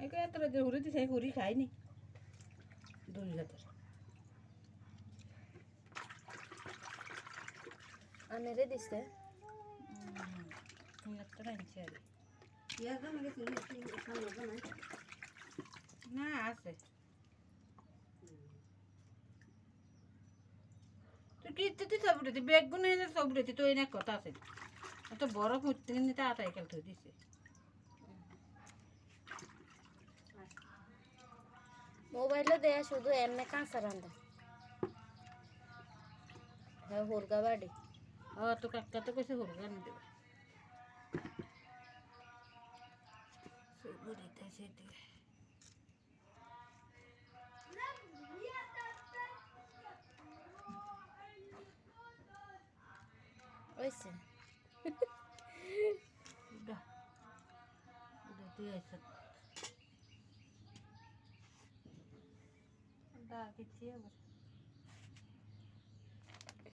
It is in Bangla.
একে এত রাতে ঘুরে দিছে ঘুরি খাইনি দুই রাতের আনেরে দিছে একটা আনছি আর না আছে তুই কিনতে সব রেতি বেগুন এনে সব রেতি তো এনে কথা আছে এত বড় কুর্তি নিতে আটাই খেল থই দিছে মোবাইলে দেয়া শুধু এমনি কাঁচা রান্দা হ্যাঁ হুরগা বাড়ি তো কাকা তো কইছে হুরগা নি দেবে সে বুড়িতে সেদিকে ওইছে উড়া উড়া দিয়ে আছে দা কিছু